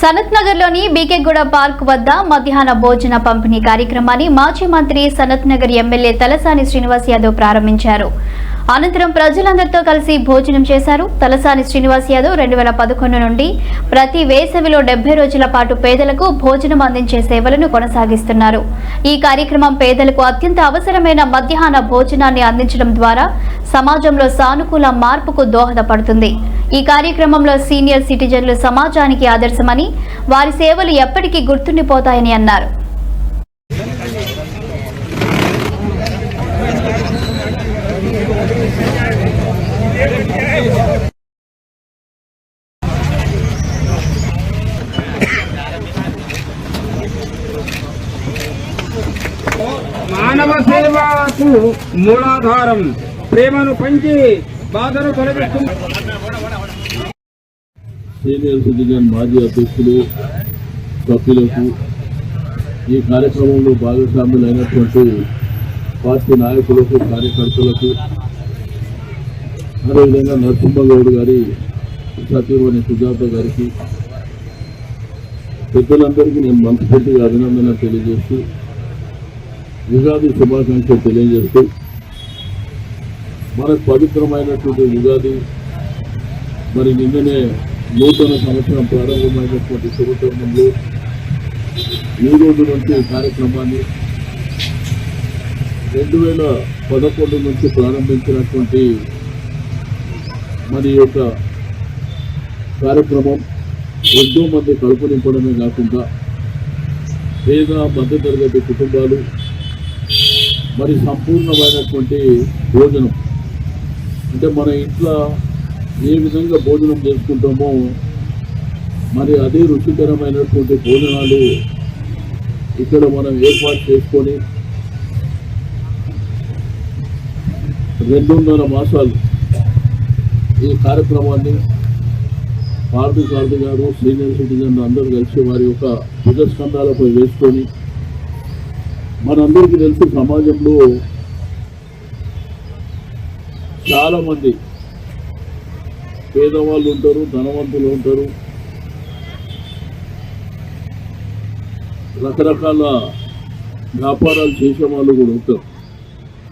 సనత్ నగర్ లోని బీకేగూడ పార్క్ వద్ద మధ్యాహ్న భోజన పంపిణీ కార్యక్రమాన్ని మాజీ మంత్రి సనత్ నగర్ ఎమ్మెల్యే తలసాని శ్రీనివాస్ యాదవ్ ప్రారంభించారు. అనంతరం ప్రజలందరితో కలిసి భోజనం చేశారు. తలసాని శ్రీనివాస్ యాదవ్ 2011 నుండి ప్రతి వేసవిలో 70 రోజుల పాటు పేదలకు భోజనం అందించే సేవలను కొనసాగిస్తున్నారు. ఈ కార్యక్రమం పేదలకు అత్యంత అవసరమైన మధ్యాహ్న భోజనాన్ని అందించడం ద్వారా సమాజంలో సానుకూల మార్పుకు దోహదపడుతుంది. ఈ కార్యక్రమంలో సీనియర్ సిటిజన్లు సమాజానికి ఆదర్శమని, వారి సేవలు ఎప్పటికీ గుర్తుండిపోతాయని అన్నారు. మానవ సేవకు మూలాధారం, ప్రేమను పంచి బాధను తొలగిస్తుంది. సీనియర్ సిటిజన్ మాజీ అధ్యక్షులు సభ్యులకు ఈ కార్యక్రమంలో భాగస్వాములైనటువంటి పార్టీ నాయకులకు, కార్యకర్తలకు, అదేవిధంగా నరసింహగౌడ్ గారి సతీమణి సుజాత గారికి, పెద్దలందరికీ నేను మనస్ఫూర్తిగా అభినందన తెలియజేస్తూ ఉగాది శుభాకాంక్షలు తెలియజేస్తూ మనకు పవిత్రమైనటువంటి ఉగాది మరి నిన్ననే నూతన సంవత్సరం ప్రారంభమైనటువంటి శుభతరుణంలో ఈ రోజు నుంచి కార్యక్రమాన్ని 2011 నుంచి ప్రారంభించినటువంటి మరి యొక్క కార్యక్రమం ఎంతో మంది కడుపు నింపడమే కాకుండా పేద మధ్యతరగతి కుటుంబాలు మరి సంపూర్ణమైనటువంటి భోజనం, అంటే మన ఇంట్లో ఏ విధంగా భోజనం చేసుకుంటామో మరి అదే రుచికరమైనటువంటి భోజనాలు ఇక్కడ మనం ఏర్పాటు చేసుకొని 2.5 మాసాలు ఈ కార్యక్రమాన్ని పార్థసారథి గారు, సీనియర్ సిటిజన్ అందరూ కలిసి వారి యొక్క భుజస్కంధాలపై వేసుకొని, మనందరికీ తెలుసు సమాజంలో చాలామంది పేదవాళ్ళు ఉంటారు, ధనవంతులు ఉంటారు, రకరకాల వ్యాపారాలు చేసే వాళ్ళు కూడా ఉంటారు.